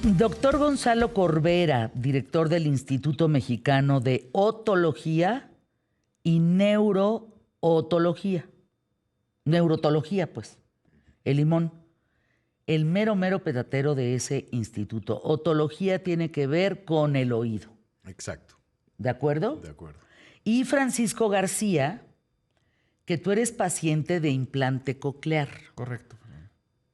Doctor Gonzalo Corbera, director del Instituto Mexicano de Otología y Neurootología. Neurotología, pues. El limón. El mero petatero de ese instituto. Otología tiene que ver con el oído. Exacto. ¿De acuerdo? De acuerdo. Y Francisco García, que tú eres paciente de implante coclear. Correcto.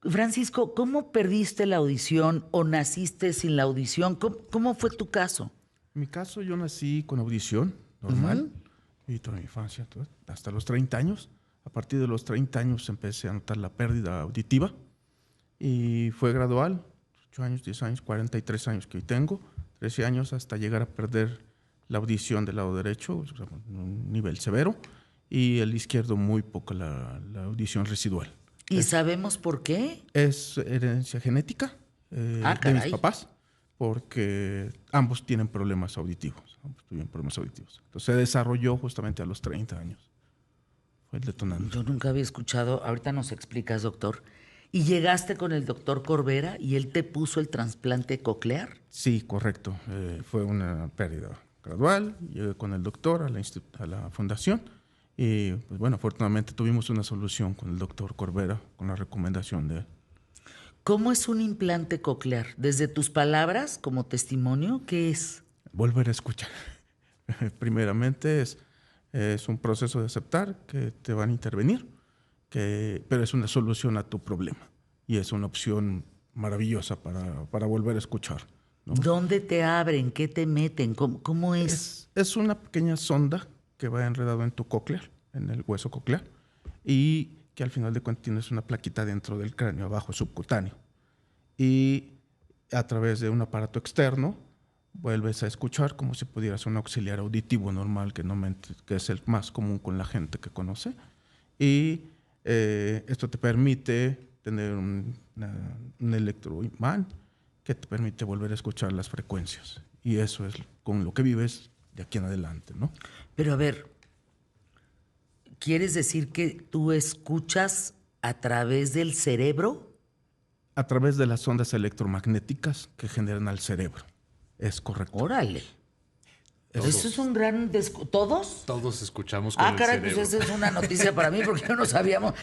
Francisco, ¿cómo perdiste la audición o naciste sin la audición? ¿Cómo fue tu caso? En mi caso, yo nací con audición normal y toda mi infancia, hasta los 30 años. A partir de los 30 años empecé a notar la pérdida auditiva y fue gradual. 8 años, 10 años, 43 años que hoy tengo, 13 años hasta llegar a perder la audición del lado derecho, o sea, un nivel severo, y el izquierdo muy poco la audición residual. ¿Y sabemos por qué? Es herencia genética de mis papás, porque ambos tienen problemas auditivos. Ambos tuvieron problemas auditivos. Entonces se desarrolló justamente a los 30 años. Fue el detonante. Yo nunca había escuchado, ahorita nos explicas, doctor. ¿Y llegaste con el doctor Corbera y él te puso el trasplante coclear? Sí, correcto. Fue una pérdida gradual. Llegué con el doctor a la fundación. Y pues bueno, afortunadamente tuvimos una solución con el doctor Corbera, con la recomendación de él. ¿Cómo es un implante coclear? Desde tus palabras, como testimonio, ¿qué es? Volver a escuchar. Primeramente es un proceso de aceptar que te van a intervenir, pero es una solución a tu problema. Y es una opción maravillosa para volver a escuchar, ¿no? ¿Dónde te abren? ¿Qué te meten? ¿Cómo es? Es una pequeña sonda que va enredado en tu cóclea, en el hueso coclear, y que al final de cuentas tienes una plaquita dentro del cráneo, abajo, subcutáneo. Y a través de un aparato externo vuelves a escuchar como si pudieras un auxiliar auditivo normal, que es el más común con la gente que conoce. Y esto te permite tener un electroimán que te permite volver a escuchar las frecuencias. Y eso es con lo que vives de aquí en adelante, ¿no? Pero a ver, ¿quieres decir que tú escuchas a través del cerebro? A través de las ondas electromagnéticas que generan al cerebro. Es correcto. Órale. Eso es un gran... ¿Todos? Todos escuchamos con el caray, cerebro. pues esa es una noticia para mí porque no sabíamos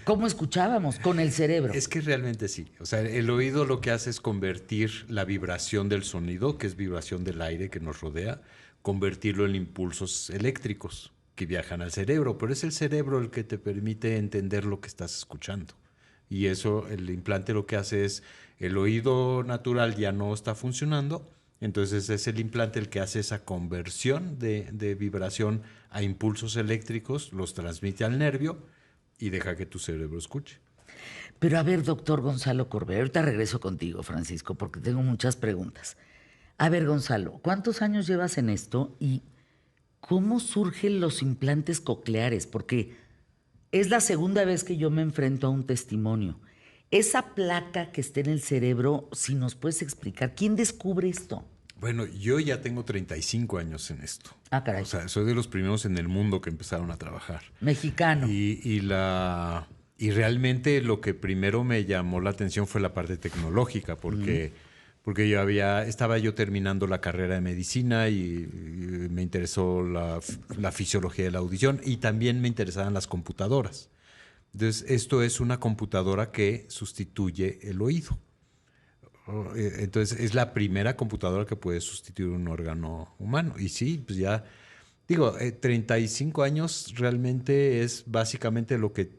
cómo escuchábamos con el cerebro. Es que realmente sí. O sea, el oído lo que hace es convertir la vibración del sonido, que es vibración del aire que nos rodea, convertirlo en impulsos eléctricos que viajan al cerebro. Pero es el cerebro el que te permite entender lo que estás escuchando. Y eso, el implante lo que hace es, el oído natural ya no está funcionando. Entonces es el implante el que hace esa conversión de vibración a impulsos eléctricos, los transmite al nervio y deja que tu cerebro escuche. Pero a ver, doctor Gonzalo Corbera, ahorita regreso contigo, Francisco, porque tengo muchas preguntas. A ver, Gonzalo, ¿cuántos años llevas en esto y cómo surgen los implantes cocleares? Porque es la segunda vez que yo me enfrento a un testimonio. Esa placa que está en el cerebro, si nos puedes explicar, ¿quién descubre esto? Bueno, yo ya tengo 35 años en esto. Ah, caray. O sea, soy de los primeros en el mundo que empezaron a trabajar. Mexicano. Y realmente lo que primero me llamó la atención fue la parte tecnológica, porque estaba yo terminando la carrera de medicina y me interesó la fisiología de la audición y también me interesaban las computadoras. Entonces, esto es una computadora que sustituye el oído. Entonces, es la primera computadora que puede sustituir un órgano humano. Y sí, pues ya, digo, 35 años realmente es básicamente lo que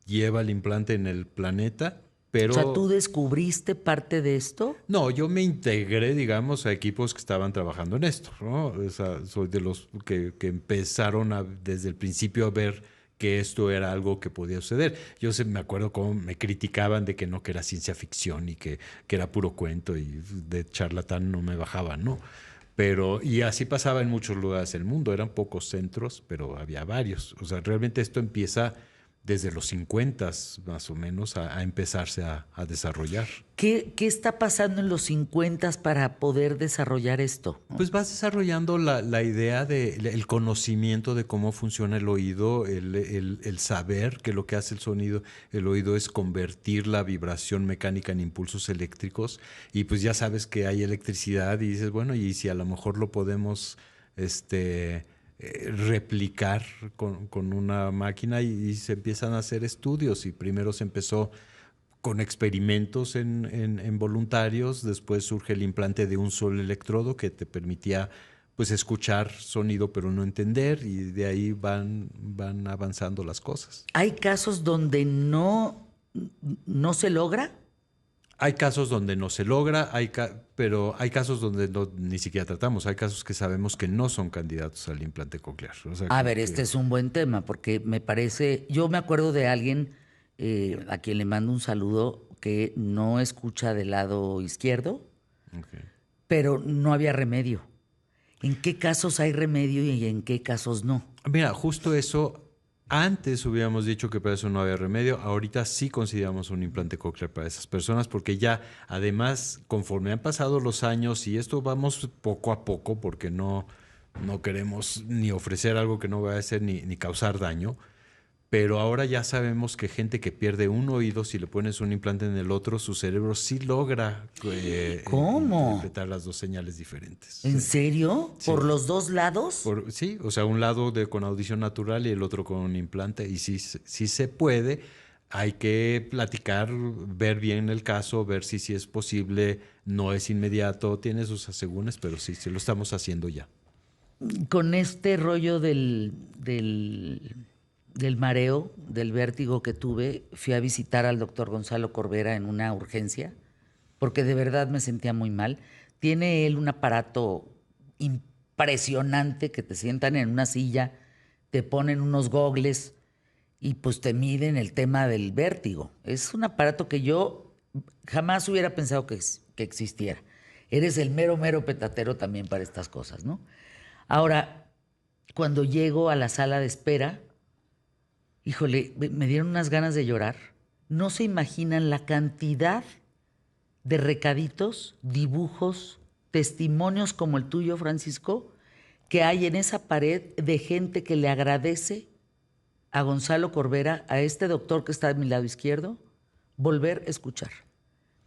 lleva el implante en el planeta, pero... O sea, ¿tú descubriste parte de esto? No, yo me integré, digamos, a equipos que estaban trabajando en esto, ¿no? O sea, soy de los que empezaron desde el principio a ver que esto era algo que podía suceder. Yo me acuerdo cómo me criticaban de que no, que era ciencia ficción y que era puro cuento y de charlatán no me bajaban, ¿no? Pero, y así pasaba en muchos lugares del mundo. Eran pocos centros, pero había varios. O sea, realmente esto empieza desde los 50 más o menos a empezarse a desarrollar. ¿Qué está pasando en los 50 para poder desarrollar esto? Pues vas desarrollando la idea del conocimiento de cómo funciona el oído, el saber que lo que hace el oído es convertir la vibración mecánica en impulsos eléctricos, y pues ya sabes que hay electricidad y dices, bueno, y si a lo mejor lo podemos replicar con una máquina, y se empiezan a hacer estudios, y primero se empezó con experimentos en voluntarios, después surge el implante de un solo electrodo que te permitía pues escuchar sonido pero no entender, y de ahí van avanzando las cosas. ¿Hay casos donde no se logra? Hay casos donde no se logra, pero hay casos donde ni siquiera tratamos. Hay casos que sabemos que no son candidatos al implante coclear. O sea, A ver, este es un buen tema, porque me parece, yo me acuerdo de alguien a quien le mando un saludo, que no escucha del lado izquierdo, Okay. pero no había remedio. ¿En qué casos hay remedio y en qué casos no? Mira, justo eso, antes hubiéramos dicho que para eso no había remedio, ahorita sí consideramos un implante coclear para esas personas, porque ya además, conforme han pasado los años, y esto vamos poco a poco, porque no queremos ni ofrecer algo que no vaya a hacer ni causar daño, pero ahora ya sabemos que gente que pierde un oído, si le pones un implante en el otro, su cerebro sí logra ¿Cómo? interpretar las dos señales diferentes. ¿En serio? Sí. ¿Por los dos lados? Sí, o sea, un lado con audición natural y el otro con un implante, y sí se puede. Hay que platicar, ver bien el caso, ver si es posible, no es inmediato, tiene sus asegúnes, pero sí lo estamos haciendo ya. Con este rollo del mareo, del vértigo que tuve, fui a visitar al doctor Gonzalo Corbera en una urgencia, porque de verdad me sentía muy mal. Tiene él un aparato impresionante que te sientan en una silla, te ponen unos gogles y pues te miden el tema del vértigo. Es un aparato que yo jamás hubiera pensado que existiera. Eres el mero petatero también para estas cosas, ¿no? Ahora, cuando llego a la sala de espera, híjole, me dieron unas ganas de llorar. No se imaginan la cantidad de recaditos, dibujos, testimonios como el tuyo, Francisco, que hay en esa pared de gente que le agradece a Gonzalo Corbera, a este doctor que está a mi lado izquierdo, volver a escuchar.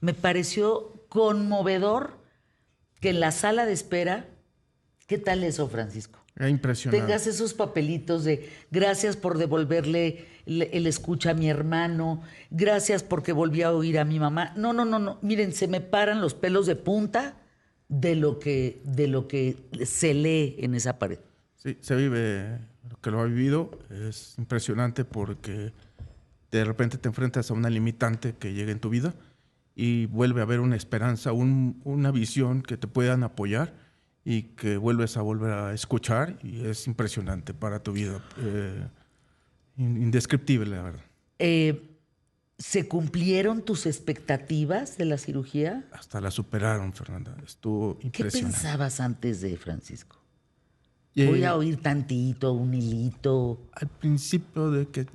Me pareció conmovedor que en la sala de espera, ¿qué tal eso, Francisco? Era impresionante. Tengas esos papelitos de gracias por devolverle el escucha a mi hermano, gracias porque volví a oír a mi mamá. No. Miren, se me paran los pelos de punta de lo que se lee en esa pared. Sí, se vive, lo que lo ha vivido es impresionante, porque de repente te enfrentas a una limitante que llega en tu vida y vuelve a haber una esperanza, una visión que te puedan apoyar, y que vuelves a volver a escuchar, y es impresionante para tu vida. Indescriptible, la verdad. ¿Se cumplieron tus expectativas de la cirugía? Hasta la superaron, Fernanda. Estuvo ¿Qué impresionante. pensabas antes de, Francisco? Y, Voy a oír tantito, un hilito. al principio de que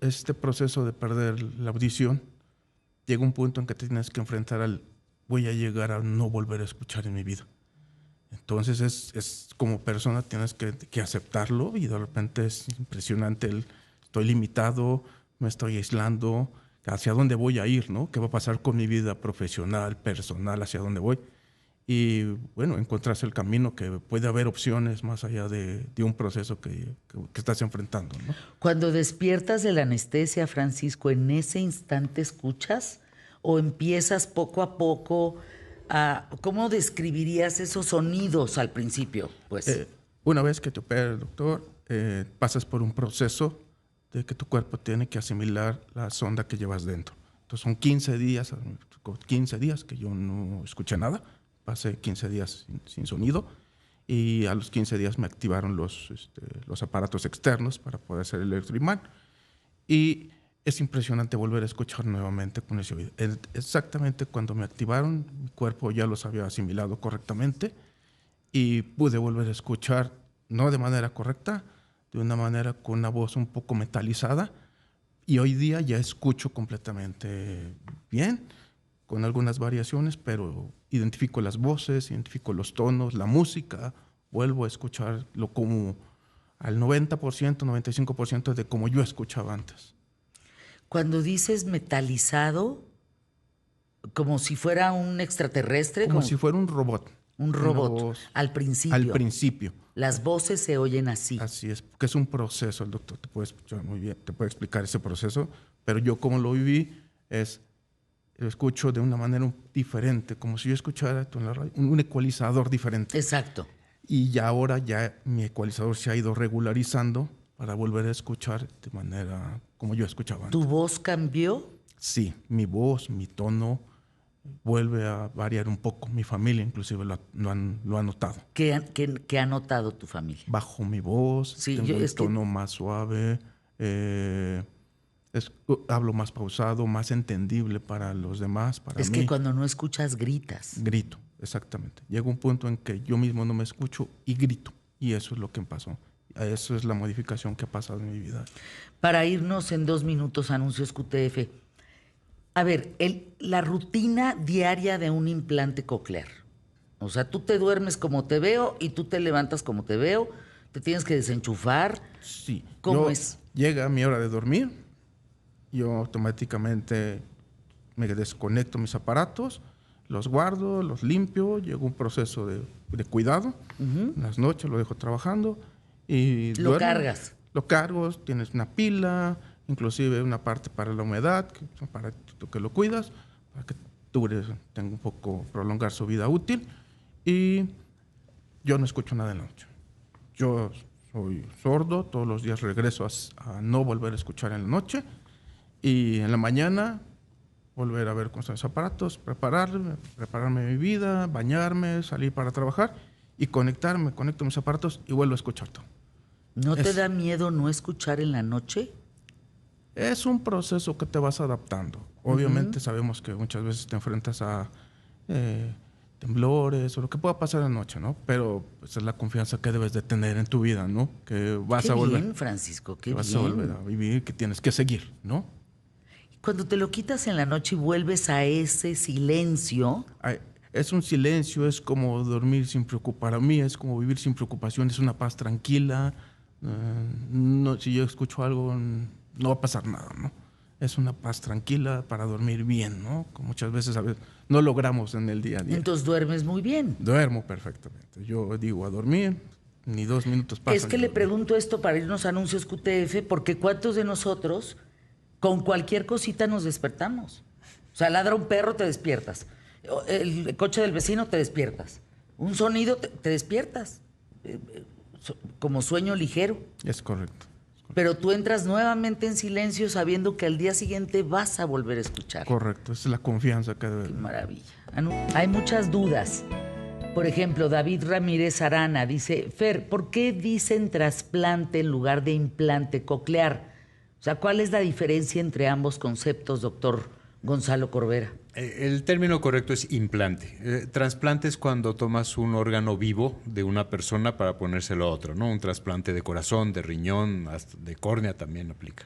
este proceso de perder la audición, llega un punto en que te tienes que enfrentar al voy a llegar a no volver a escuchar en mi vida. Entonces es como persona tienes que aceptarlo, y de repente es impresionante estoy limitado, me estoy aislando, hacia dónde voy a ir, ¿no? ¿Qué va a pasar con mi vida profesional, personal, hacia dónde voy? Y bueno, encontrarse el camino, que puede haber opciones más allá de un proceso que estás enfrentando, ¿no? Cuando despiertas de la anestesia, Francisco, ¿en ese instante escuchas o empiezas poco a poco a... ¿Cómo describirías esos sonidos al principio? Pues Una vez que te opera el doctor, pasas por un proceso de que tu cuerpo tiene que asimilar la sonda que llevas dentro. Entonces son 15 días que yo no escuché nada. Pasé 15 días sin sonido, y a los 15 días me activaron los aparatos externos para poder hacer el electroimán. Y es impresionante volver a escuchar nuevamente con ese oído. Exactamente cuando me activaron, mi cuerpo ya los había asimilado correctamente, y pude volver a escuchar, no de manera correcta, de una manera con una voz un poco metalizada, Y hoy día ya escucho completamente bien, con algunas variaciones, pero identifico las voces, identifico los tonos, la música, vuelvo a escucharlo como al 90%, 95% de como yo escuchaba antes. Cuando dices metalizado, como si fuera un extraterrestre, Como si fuera un robot. un Una robot, voz al principio. al principio. Las voces se oyen así. Así es, que es un proceso, el doctor te puede explicar muy bien, te puede explicar ese proceso, pero yo como lo viví lo escucho de una manera diferente, como si yo escuchara en la radio, un ecualizador diferente. Exacto. Y ya ahora ya mi ecualizador se ha ido regularizando para volver a escuchar de manera como yo escuchaba antes. ¿Tu voz cambió? Sí, mi voz, mi tono vuelve a variar un poco. Mi familia inclusive lo ha notado. ¿Qué ha notado tu familia? Bajo mi voz, Sí, tengo el es que- tono más suave, hablo más pausado, más entendible para los demás, para Es mí. que cuando no escuchas, gritas. Grito, exactamente. Llega un punto en que yo mismo no me escucho y grito. Y eso es lo que pasó. Eso es la modificación que ha pasado en mi vida. Para irnos en 2 minutos, anuncios QTF. A ver, la rutina diaria de un implante coclear. O sea, tú te duermes como te veo y tú te levantas como te veo. Te tienes que desenchufar. Sí. ¿Cómo es? Llega mi hora de dormir, yo automáticamente me desconecto mis aparatos, los guardo, los limpio, llega un proceso de cuidado. En las noches lo dejo trabajando y Lo duermo. cargas. Lo cargo, tienes una pila, inclusive una parte para la humedad, que es un aparatito que lo cuidas, para que tenga un poco, prolongar su vida útil. Y yo no escucho nada en la noche. Yo soy sordo, todos los días regreso a no volver a escuchar en la noche. Y en la mañana volver a ver con los aparatos, prepararme mi vida, bañarme, salir para trabajar y conectarme, conecto mis aparatos y vuelvo a escuchar todo. ¿No te da miedo no escuchar en la noche? Es un proceso que te vas adaptando. Obviamente sabemos que muchas veces te enfrentas a temblores o lo que pueda pasar en la noche, ¿no? Pero pues, es la confianza que debes de tener en tu vida, ¿no? Que vas Qué a volver, bien, Francisco, qué que vas bien. a volver a vivir, que tienes que seguir, ¿no? Cuando te lo quitas en la noche y vuelves a ese silencio, Es un silencio, es como dormir sin preocupar. Para mí es como vivir sin preocupación, es una paz tranquila. No, si yo escucho algo, no va a pasar nada, ¿no? Es una paz tranquila para dormir bien, ¿no? Como muchas veces a veces no logramos en el día a día. entonces duermes muy bien. Duermo perfectamente. Yo digo a dormir, ni 2 minutos pasan. Es que le pregunto esto para irnos a anuncios QTF, porque ¿cuántos de nosotros con cualquier cosita nos despertamos? O sea, ladra un perro, te despiertas. El coche del vecino, te despiertas. Un sonido, te despiertas. Como sueño ligero. Es correcto. Pero tú entras nuevamente en silencio sabiendo que al día siguiente vas a volver a escuchar. Correcto, esa es la confianza que debe. Qué maravilla. Hay muchas dudas. Por ejemplo, David Ramírez Arana dice, Fer, ¿por qué dicen trasplante en lugar de implante coclear? O sea, ¿cuál es la diferencia entre ambos conceptos, doctor Gonzalo Corbera? El término correcto es implante. Trasplante es cuando tomas un órgano vivo de una persona para ponérselo a otro, ¿no? Un trasplante de corazón, de riñón, hasta de córnea también aplica.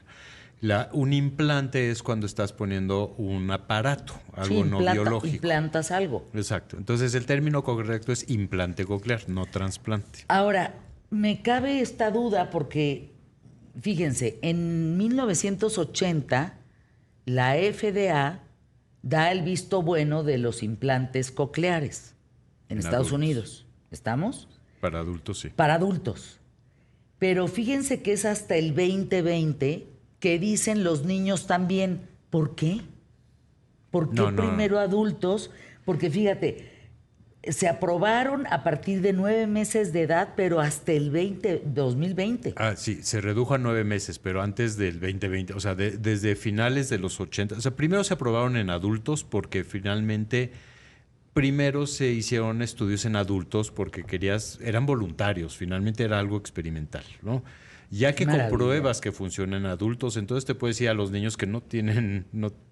Un implante es cuando estás poniendo un aparato, algo no biológico. Implantas algo. Exacto. Entonces el término correcto es implante coclear, no trasplante. Ahora, me cabe esta duda porque, fíjense, en 1980 la FDA da el visto bueno de los implantes cocleares en Estados adultos. Unidos. ¿Estamos? Para adultos sí. Para adultos. Pero fíjense que es hasta el 2020 que dicen los niños también. ¿Por qué? ¿Por qué primero adultos? Porque fíjate, se aprobaron a partir de 9 meses de edad, pero hasta el 2020. Ah, sí, se redujo a 9 meses, pero antes del 2020, o sea, desde finales de los 80. O sea, primero se aprobaron en adultos porque finalmente, primero se hicieron estudios en adultos porque eran voluntarios, finalmente era algo experimental, ¿no? Ya que Maravilla. compruebas que funciona en adultos, entonces te puedes ir a los niños que no tienen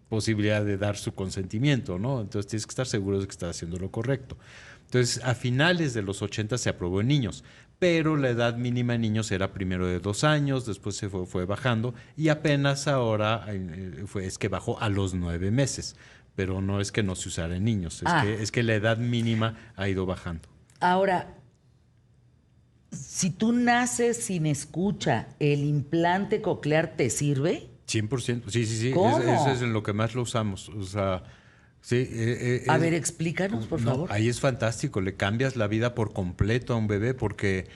posibilidad de dar su consentimiento, ¿no? Entonces tienes que estar seguro de que estás haciendo lo correcto. Entonces, a finales de los 80 se aprobó en niños, pero la edad mínima en niños era primero de 2 años, después se fue bajando y apenas ahora es que bajó a los 9 meses. Pero no es que no se usara en niños, es que la edad mínima ha ido bajando. Ahora, si tú naces sin escucha, ¿el implante coclear te sirve? 100%, sí. ¿Cómo? Eso es en lo que más lo usamos. O sea, sí. A ver, explícanos, por favor. Ahí es fantástico, le cambias la vida por completo a un bebé porque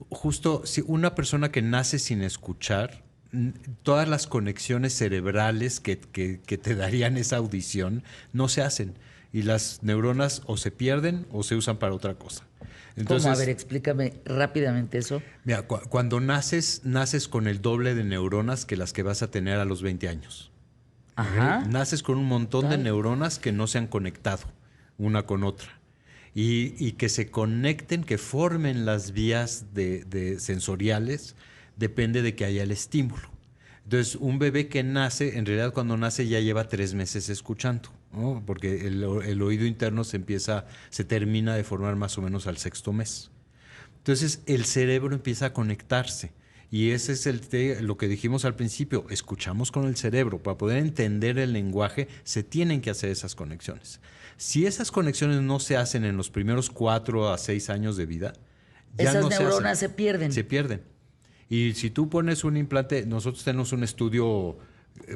justo si una persona que nace sin escuchar, todas las conexiones cerebrales que te darían esa audición no se hacen y las neuronas o se pierden o se usan para otra cosa. Entonces, ¿Cómo? A ver, explícame rápidamente eso. mira, cuando naces con el doble de neuronas que las que vas a tener a los 20 años. Ajá. Naces con un montón de neuronas que no se han conectado una con otra. Y que se conecten, que formen las vías de sensoriales, depende de que haya el estímulo. Entonces, un bebé que nace, en realidad cuando nace ya lleva 3 meses escuchando, ¿no? Porque el oído interno se termina de formar más o menos al 6º mes. Entonces, el cerebro empieza a conectarse. Y ese es lo que dijimos al principio, escuchamos con el cerebro. Para poder entender el lenguaje, se tienen que hacer esas conexiones. Si esas conexiones no se hacen en los primeros 4 a 6 años de vida, ya Esas no se hacen. neuronas se pierden. Se pierden. Y si tú pones un implante, nosotros tenemos un estudio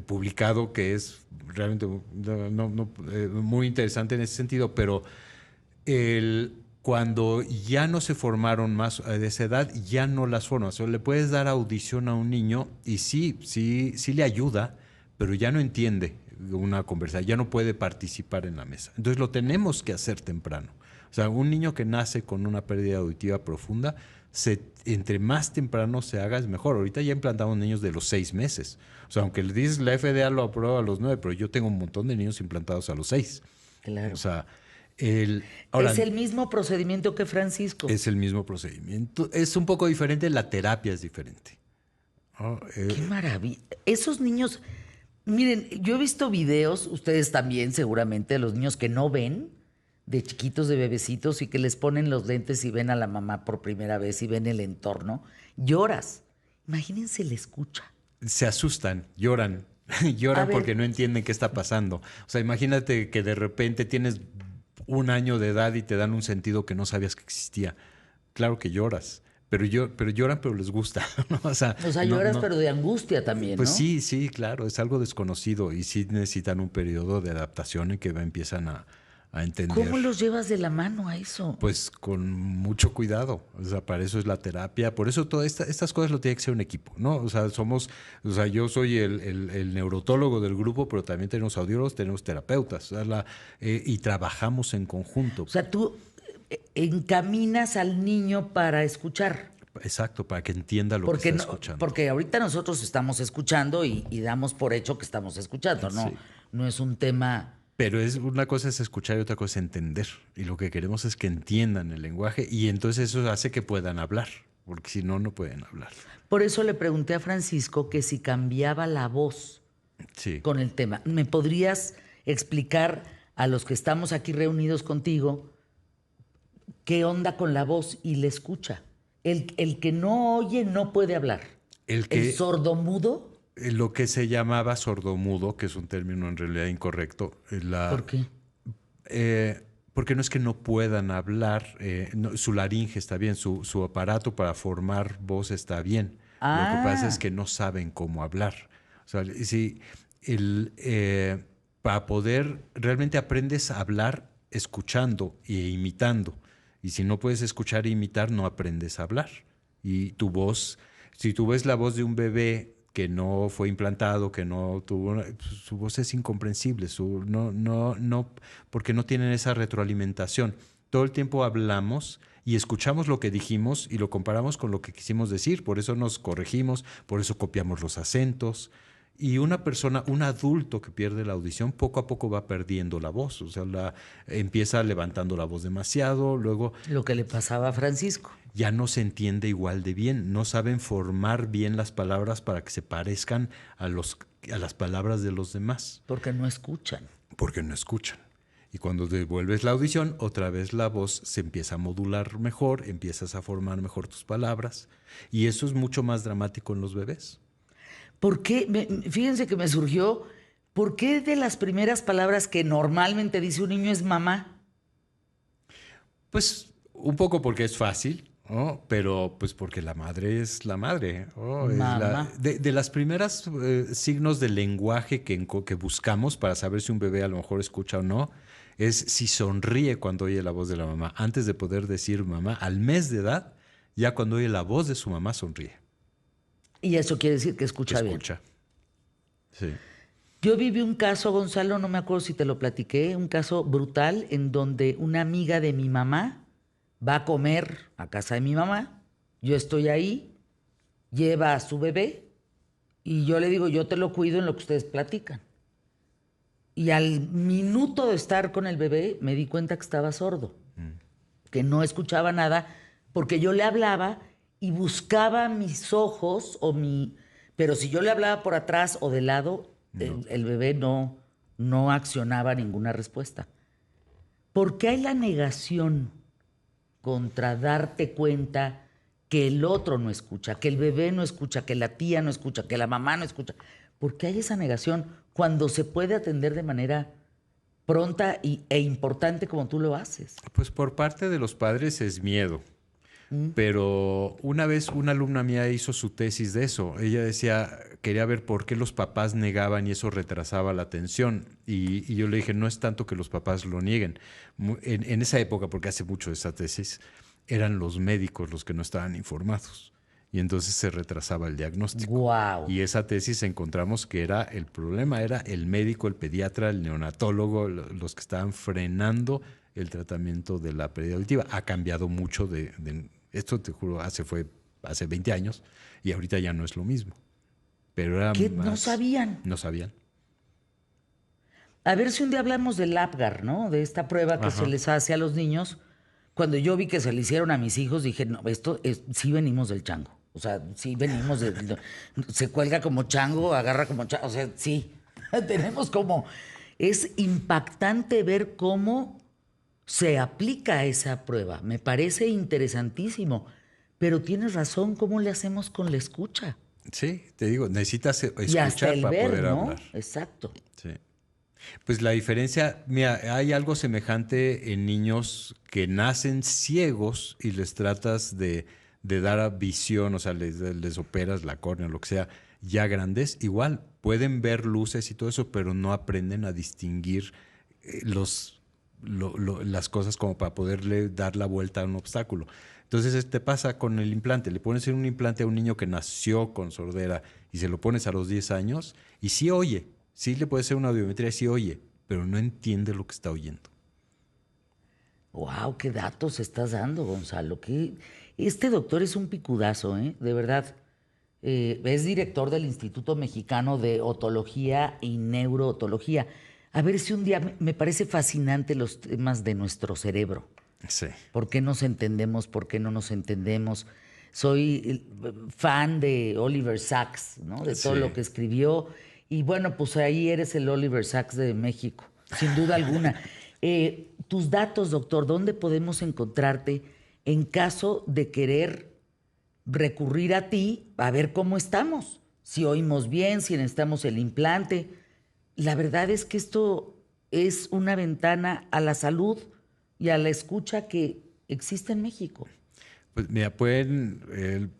publicado que es realmente muy interesante en ese sentido, pero cuando ya no se formaron más de esa edad, ya no las formas. O sea, le puedes dar audición a un niño y sí le ayuda, pero ya no entiende una conversación, ya no puede participar en la mesa. Entonces lo tenemos que hacer temprano. O sea, un niño que nace con una pérdida auditiva profunda, entre más temprano se haga es mejor. Ahorita ya implantamos niños de los 6 meses. O sea, aunque le dices la FDA lo aprueba a los 9, pero yo tengo un montón de niños implantados a los 6. Claro. O sea, ahora, ¿es el mismo procedimiento que Francisco? Es el mismo procedimiento. Es un poco diferente, la terapia es diferente. ¡Qué maravilla! Esos niños, miren, yo he visto videos, ustedes también seguramente, de los niños que no ven, de chiquitos, de bebecitos, y que les ponen los lentes y ven a la mamá por primera vez y ven el entorno. Lloras. Imagínense la escucha. Se asustan, lloran. Lloran porque no entienden qué está pasando. O sea, imagínate que de repente tienes 1 año de edad y te dan un sentido que no sabías que existía. Claro que lloras, pero lloran, pero les gusta, ¿no? O sea, lloras, pero de angustia también, pues ¿no? Sí, claro, es algo desconocido y sí necesitan un periodo de adaptación en que empiezan a entender. ¿Cómo los llevas de la mano a eso? Pues con mucho cuidado. O sea, para eso es la terapia. Por eso todas estas cosas lo tiene que ser un equipo, ¿no? O sea, yo soy el neurotólogo del grupo, pero también tenemos audiólogos, tenemos terapeutas. O sea, y trabajamos en conjunto. O sea, tú encaminas al niño para escuchar. Exacto, para que entienda lo que está escuchando. Porque ahorita nosotros estamos escuchando y damos por hecho que estamos escuchando, ¿no? Sí. No es un tema... Pero una cosa es escuchar y otra cosa es entender. Y lo que queremos es que entiendan el lenguaje y entonces eso hace que puedan hablar, porque si no, no pueden hablar. Por eso le pregunté a Francisco que si cambiaba la voz con el tema. ¿Me podrías explicar a los que estamos aquí reunidos contigo qué onda con la voz y la escucha? El que no oye no puede hablar. ¿El sordomudo? Lo que se llamaba sordomudo, que es un término en realidad incorrecto. ¿Por qué? Porque no es que no puedan hablar, su laringe está bien, su aparato para formar voz está bien. Lo que pasa es que no saben cómo hablar. O sea, para poder, realmente aprendes a hablar escuchando e imitando. Y si no puedes escuchar e imitar, no aprendes a hablar. Y tu voz, si tú ves la voz de un bebé que no fue implantado, que no tuvo, su voz es incomprensible, porque no tienen esa retroalimentación. Todo el tiempo hablamos y escuchamos lo que dijimos y lo comparamos con lo que quisimos decir, por eso nos corregimos, por eso copiamos los acentos Y una persona, un adulto que pierde la audición, poco a poco va perdiendo la voz. O sea, empieza levantando la voz demasiado, luego Lo que le pasaba a Francisco. ya no se entiende igual de bien. No saben formar bien las palabras para que se parezcan a las palabras de los demás. Porque no escuchan. Porque no escuchan. Y cuando devuelves la audición, otra vez la voz se empieza a modular mejor, empiezas a formar mejor tus palabras. Y eso es mucho más dramático en los bebés. ¿Por qué? Fíjense que me surgió, ¿por qué de las primeras palabras que normalmente dice un niño es mamá? Pues un poco porque es fácil, ¿no? Pero pues porque la madre es la madre, ¿no? Mamá. De las primeras signos de lenguaje que buscamos para saber si un bebé a lo mejor escucha o no, es si sonríe cuando oye la voz de la mamá. Antes de poder decir mamá, al mes de edad, ya cuando oye la voz de su mamá sonríe. Y eso quiere decir que escucha bien. Escucha. Sí. Yo viví un caso, Gonzalo, no me acuerdo si te lo platiqué, un caso brutal en donde una amiga de mi mamá va a comer a casa de mi mamá, yo estoy ahí, lleva a su bebé y yo le digo, yo te lo cuido en lo que ustedes platican. Y al minuto de estar con el bebé me di cuenta que estaba sordo, que no escuchaba nada porque yo le hablaba y buscaba mis ojos pero si yo le hablaba por atrás o de lado, el bebé no accionaba ninguna respuesta. ¿Por qué hay la negación contra darte cuenta que el otro no escucha, que el bebé no escucha, que la tía no escucha, que la mamá no escucha? ¿Por qué hay esa negación cuando se puede atender de manera pronta e importante como tú lo haces? Pues por parte de los padres es miedo. Pero una vez una alumna mía hizo su tesis de eso. Ella decía, quería ver por qué los papás negaban y eso retrasaba la atención. Y yo le dije, no es tanto que los papás lo nieguen. En esa época, porque hace mucho de esa tesis, eran los médicos los que no estaban informados. Y entonces se retrasaba el diagnóstico. Wow. Y esa tesis encontramos que el problema era el médico, el pediatra, el neonatólogo, los que estaban frenando el tratamiento de la pérdida auditiva. Ha cambiado mucho esto, te juro, hace 20 años y ahorita ya no es lo mismo. Pero era ¿Qué? más... No sabían. No sabían. A ver si un día hablamos del APGAR, ¿no? De esta prueba que se les hace a los niños. Cuando yo vi que se le hicieron a mis hijos, dije, no, sí venimos del chango. O sea, sí venimos se cuelga como chango, agarra como chango. O sea, sí, tenemos como... Es impactante ver cómo se aplica esa prueba. Me parece interesantísimo. Pero tienes razón, ¿cómo le hacemos con la escucha? Sí, te digo, necesitas Y hasta escuchar el para ver, poder ¿no? hablar. Exacto. Sí. Pues la diferencia, mira, hay algo semejante en niños que nacen ciegos y les tratas de dar visión, o sea, les operas la córnea, lo que sea, ya grandes, igual pueden ver luces y todo eso, pero no aprenden a distinguir las cosas como para poderle dar la vuelta a un obstáculo. Entonces, te pasa con el implante. Le pones un implante a un niño que nació con sordera y se lo pones a los 10 años y sí oye. Sí le puede hacer una audiometría, sí oye, pero no entiende lo que está oyendo. Wow, qué datos estás dando, Gonzalo. Este doctor es un picudazo, ¿eh? De verdad. Es director del Instituto Mexicano de Otología y Neurootología. A ver si un día me parece fascinante los temas de nuestro cerebro. Sí. ¿Por qué nos entendemos? ¿Por qué no nos entendemos? Soy fan de Oliver Sacks, ¿no? De todo Sí. lo que escribió. Y bueno, pues ahí eres el Oliver Sacks de México, sin duda alguna. Tus datos, doctor, ¿dónde podemos encontrarte en caso de querer recurrir a ti a ver cómo estamos? Si oímos bien, si necesitamos el implante. La verdad es que esto es una ventana a la salud y a la escucha que existe en México. Pues mira,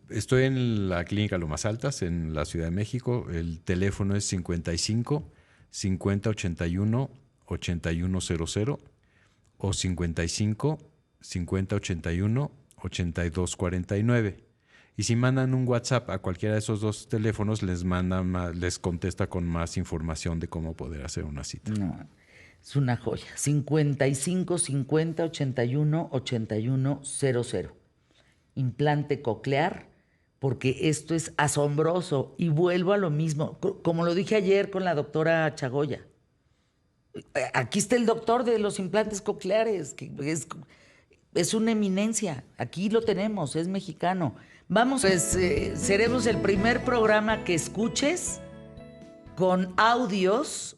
estoy en la clínica Lomas Altas, en la Ciudad de México. El teléfono es 55 50 81 8100 o 55 50 81 82 49. Y si mandan un WhatsApp a cualquiera de esos dos teléfonos, les contesta con más información de cómo poder hacer una cita. No, es una joya. 55 50 81 8100. Implante coclear porque esto es asombroso. Y vuelvo a lo mismo, como lo dije ayer con la doctora Chagoya. Aquí está el doctor de los implantes cocleares, que es una eminencia. Aquí lo tenemos, es mexicano. Vamos, pues seremos el primer programa que escuches con audios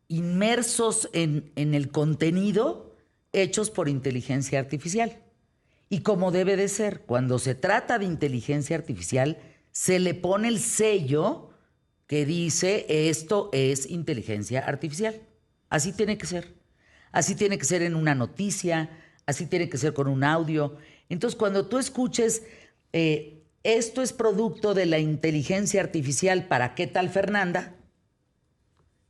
inmersos en el contenido hechos por inteligencia artificial. Y como debe de ser, cuando se trata de inteligencia artificial, se le pone el sello que dice esto es inteligencia artificial. Así tiene que ser. Así tiene que ser en una noticia, así tiene que ser con un audio. Entonces, cuando tú escuches esto es producto de la inteligencia artificial para qué tal Fernanda,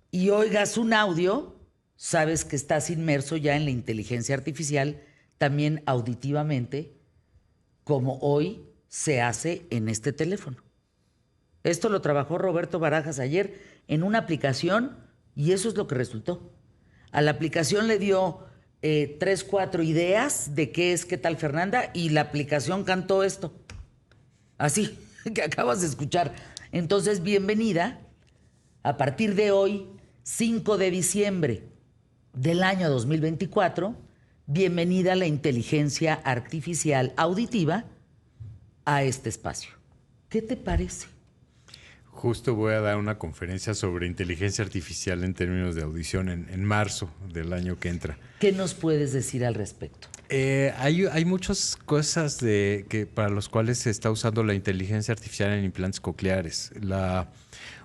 y oigas un audio, sabes que estás inmerso ya en la inteligencia artificial, también auditivamente, como hoy se hace en este teléfono. Esto lo trabajó Roberto Barajas ayer en una aplicación y eso es lo que resultó. A la aplicación le dio 3, 4 ideas de qué es qué tal Fernanda y la aplicación cantó esto. Así, que acabas de escuchar. Entonces, bienvenida. A partir de hoy, 5 de diciembre del año 2024, bienvenida a la inteligencia artificial auditiva a este espacio. ¿Qué te parece? Justo voy a dar una conferencia sobre inteligencia artificial en términos de audición en marzo del año que entra. ¿Qué nos puedes decir al respecto? Hay muchas cosas para las cuales se está usando la inteligencia artificial en implantes cocleares.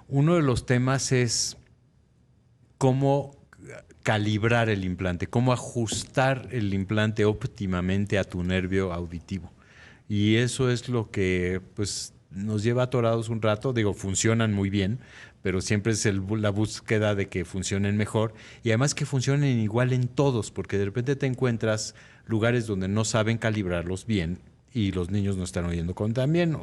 Uno de los temas es cómo calibrar el implante, cómo ajustar el implante óptimamente a tu nervio auditivo. Y eso es lo que pues, nos lleva atorados un rato. Digo, funcionan muy bien, pero siempre es la búsqueda de que funcionen mejor y además que funcionen igual en todos, porque de repente te encuentras lugares donde no saben calibrarlos bien y los niños no están oyendo tan bien.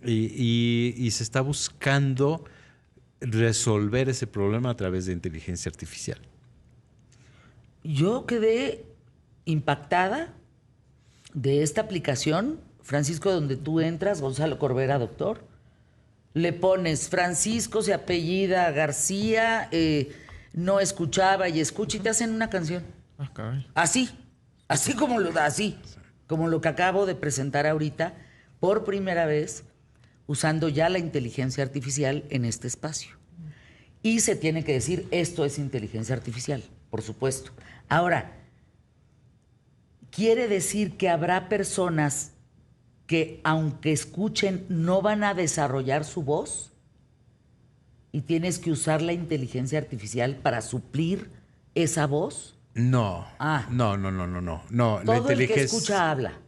Y se está buscando resolver ese problema a través de inteligencia artificial. Yo quedé impactada de esta aplicación, Francisco, donde tú entras, Gonzalo Corbera, doctor, le pones Francisco, se apellida García, no escuchaba y escucha y te hacen una canción. Ah, caray. Así como lo que acabo de presentar ahorita, por primera vez, usando ya la inteligencia artificial en este espacio. Y se tiene que decir, esto es inteligencia artificial, por supuesto. Ahora, quiere decir que habrá personas que, aunque escuchen, no van a desarrollar su voz y tienes que usar la inteligencia artificial para suplir esa voz. No. No. Todo el que escucha habla.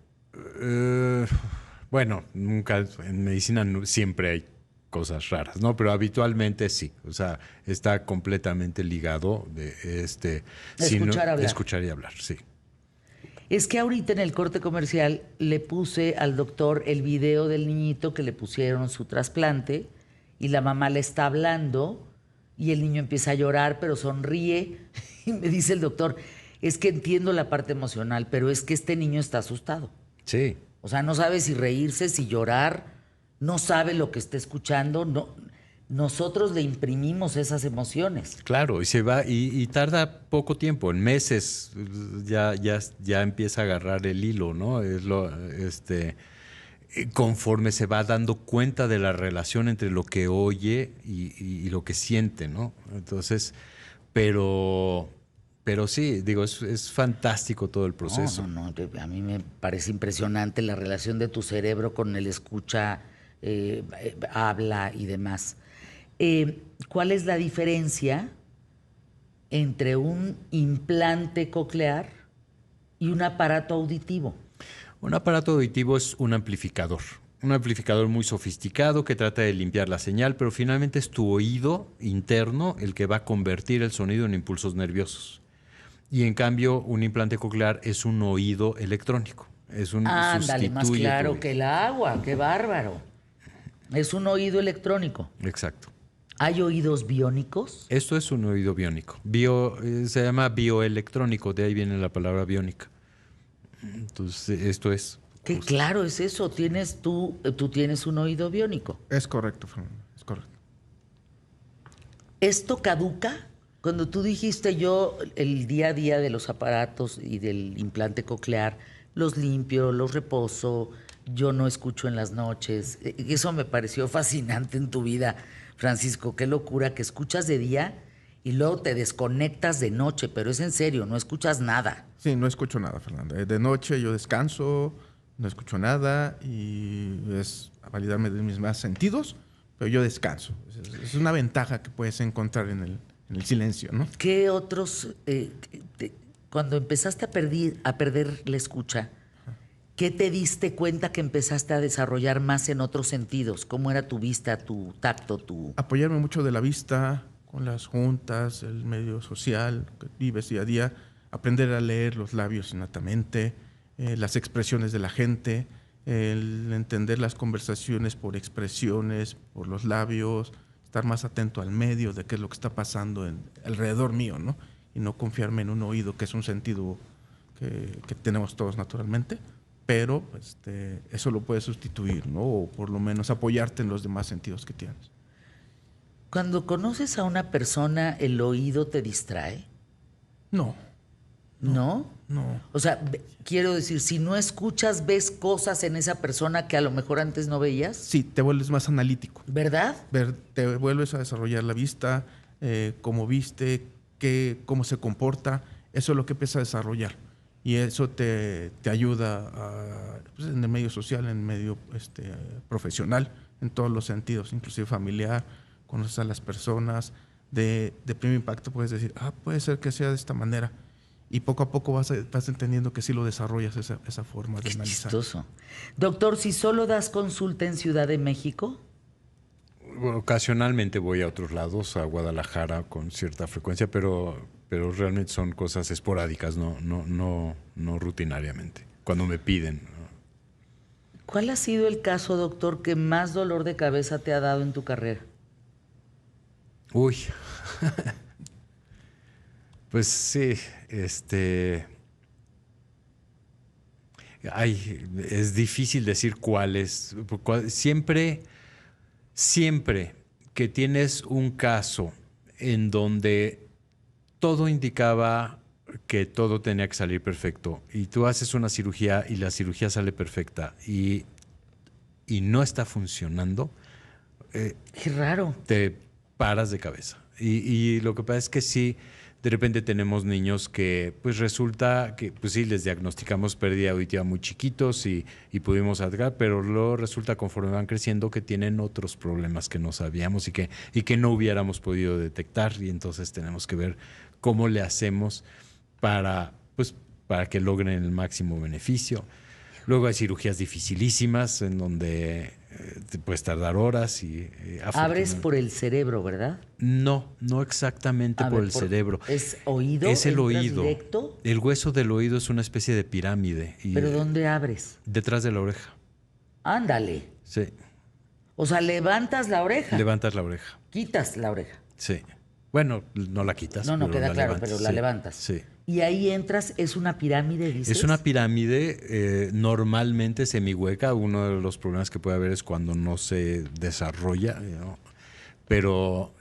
Bueno, nunca, en medicina siempre hay cosas raras, ¿no? Pero habitualmente sí. O sea, está completamente ligado de escuchar y hablar, sí. Es que ahorita en el corte comercial le puse al doctor el video del niñito que le pusieron su trasplante y la mamá le está hablando y el niño empieza a llorar, pero sonríe. Y me dice el doctor, es que entiendo la parte emocional, pero es que este niño está asustado. Sí. O sea, no sabe si reírse, si llorar, no sabe lo que está escuchando. No, nosotros le imprimimos esas emociones. Claro, y se va y tarda poco tiempo, en meses ya empieza a agarrar el hilo, ¿no? Conforme se va dando cuenta de la relación entre lo que oye y lo que siente, ¿no? Entonces, pero sí, digo, es fantástico todo el proceso. No, a mí me parece impresionante la relación de tu cerebro con el escucha, habla y demás. ¿Cuál es la diferencia entre un implante coclear y un aparato auditivo? Un aparato auditivo es un amplificador muy sofisticado que trata de limpiar la señal, pero finalmente es tu oído interno el que va a convertir el sonido en impulsos nerviosos. Y en cambio, un implante coclear es un oído electrónico. Ándale, más claro que el agua, qué bárbaro. Es un oído electrónico. Exacto. ¿Hay oídos biónicos? Esto es un oído biónico. Se llama bioelectrónico, de ahí viene la palabra biónica. Entonces, esto es Que claro, es eso. Tú tienes un oído biónico. Es correcto, Fernando, es correcto. ¿Esto caduca? Cuando tú dijiste yo el día a día de los aparatos y del implante coclear, los limpio, los reposo, yo no escucho en las noches. Eso me pareció fascinante en tu vida, Francisco. Qué locura que escuchas de día y luego te desconectas de noche, pero es en serio, no escuchas nada. Sí, no escucho nada, Fernanda. De noche yo descanso, no escucho nada y es a validarme de mis más sentidos, pero yo descanso. Es una ventaja que puedes encontrar en el silencio, ¿no? ¿Qué otros, cuando empezaste a perder la escucha, qué te diste cuenta que empezaste a desarrollar más en otros sentidos? ¿Cómo era tu vista, tu tacto, tu...? Apoyarme mucho de la vista con las juntas, el medio social que vives día a día, aprender a leer los labios innatamente, las expresiones de la gente, el entender las conversaciones por expresiones, por los labios, estar más atento al medio de qué es lo que está pasando alrededor mío, ¿no? Y no confiarme en un oído, que es un sentido que tenemos todos naturalmente, pero eso lo puedes sustituir, ¿no? O por lo menos apoyarte en los demás sentidos que tienes. Cuando conoces a una persona, ¿el oído te distrae? No. ¿No? No. O sea, quiero decir, si no escuchas, ves cosas en esa persona que a lo mejor antes no veías. Sí, te vuelves más analítico. ¿Verdad? Te vuelves a desarrollar la vista, cómo viste, cómo se comporta. Eso es lo que empieza a desarrollar. Y eso te ayuda pues, en el medio social, en el medio profesional, en todos los sentidos, inclusive familiar. Conoces a las personas. De primer impacto puedes decir, puede ser que sea de esta manera. Y poco a poco vas entendiendo que sí lo desarrollas esa forma de Qué analizar. chistoso. Doctor, si solo das consulta en Ciudad de México. Bueno, ocasionalmente voy a otros lados, a Guadalajara con cierta frecuencia, pero realmente son cosas esporádicas, no rutinariamente, cuando me piden. ¿Cuál ha sido el caso, doctor, que más dolor de cabeza te ha dado en tu carrera? Uy. Pues sí, es difícil decir cuál es. Siempre que tienes un caso en donde todo indicaba que todo tenía que salir perfecto y tú haces una cirugía y la cirugía sale perfecta y no está funcionando, Qué raro. te paras de cabeza. Y lo que pasa es que sí, de repente tenemos niños que pues resulta que pues sí, les diagnosticamos pérdida auditiva muy chiquitos y pudimos atacar, pero luego resulta conforme van creciendo que tienen otros problemas que no sabíamos y que no hubiéramos podido detectar, y entonces tenemos que ver cómo le hacemos para que logren el máximo beneficio. Luego hay cirugías dificilísimas en donde te puedes tardar horas y Abres por el cerebro, ¿verdad? No exactamente por el cerebro. ¿Es oído? Es el oído. Directo? El hueso del oído es una especie de pirámide. ¿Pero dónde abres? Detrás de la oreja. Ándale. Sí. O sea, levantas la oreja. Levantas la oreja. Quitas la oreja. Sí. Bueno, no la quitas. No, pero queda la claro, levantas. pero la Sí, levantas. Sí. Y ahí entras, ¿es una pirámide, dices? Es una pirámide normalmente semihueca. Uno de los problemas que puede haber es cuando no se desarrolla, ¿no? Pero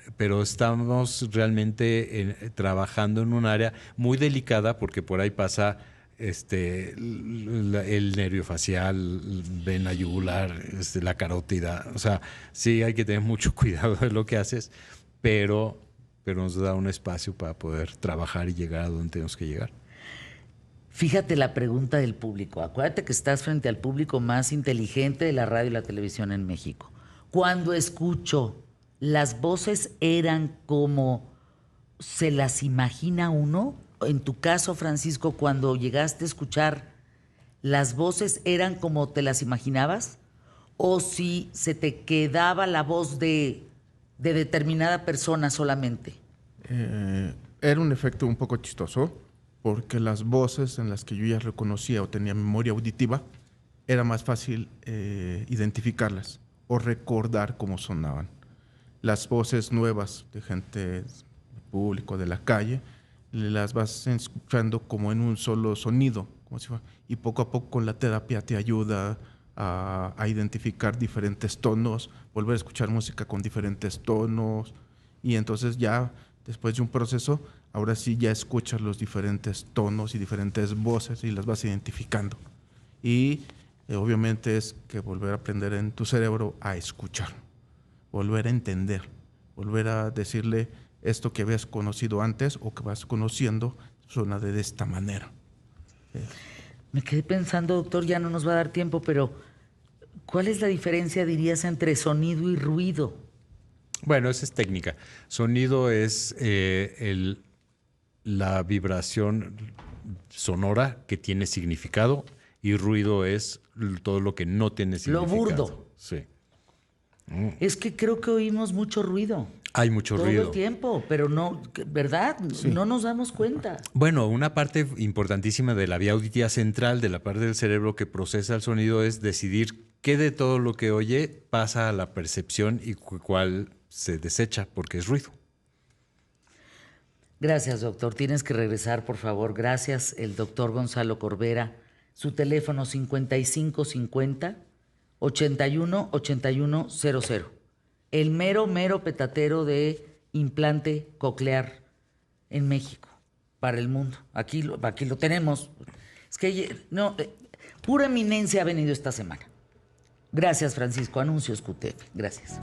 estamos realmente trabajando en un área muy delicada porque por ahí pasa el nervio facial, vena yugular, la carótida. O sea, sí hay que tener mucho cuidado de lo que haces, pero nos da un espacio para poder trabajar y llegar a donde tenemos que llegar. Fíjate la pregunta del público. Acuérdate que estás frente al público más inteligente de la radio y la televisión en México. Cuando escucho, ¿las voces eran como se las imagina uno? En tu caso, Francisco, cuando llegaste a escuchar, ¿las voces eran como te las imaginabas? ¿O si se te quedaba la voz de determinada persona solamente? Era un efecto un poco chistoso, porque las voces en las que yo ya reconocía o tenía memoria auditiva, era más fácil identificarlas o recordar cómo sonaban. Las voces nuevas de gente del público, de la calle, las vas escuchando como en un solo sonido, Y poco a poco con la terapia te ayuda a identificar diferentes tonos, volver a escuchar música con diferentes tonos, y entonces ya después de un proceso, ahora sí ya escuchas los diferentes tonos y diferentes voces y las vas identificando. Y obviamente es que volver a aprender en tu cerebro a escuchar, volver a entender, volver a decirle esto que habías conocido antes o que vas conociendo suena de esta manera. Me quedé pensando, doctor, ya no nos va a dar tiempo, pero ¿cuál es la diferencia, dirías, entre sonido y ruido? Bueno, esa es técnica. Sonido es la vibración sonora que tiene significado, y ruido es todo lo que no tiene significado. Lo burdo. Sí. Es que creo que oímos mucho ruido. Hay mucho todo ruido. el tiempo, pero no, ¿verdad? Sí. No nos damos cuenta. Bueno, una parte importantísima de la vía auditiva central, de la parte del cerebro que procesa el sonido, es decidir qué de todo lo que oye pasa a la percepción y cuál se desecha porque es ruido. Gracias, doctor. Tienes que regresar, por favor. Gracias, el doctor Gonzalo Corbera. Su teléfono 5550 81 81 00. El mero petatero de implante coclear en México, para el mundo. Aquí lo tenemos. Es que no, pura eminencia ha venido esta semana. Gracias, Francisco. Anuncios QTF. Gracias.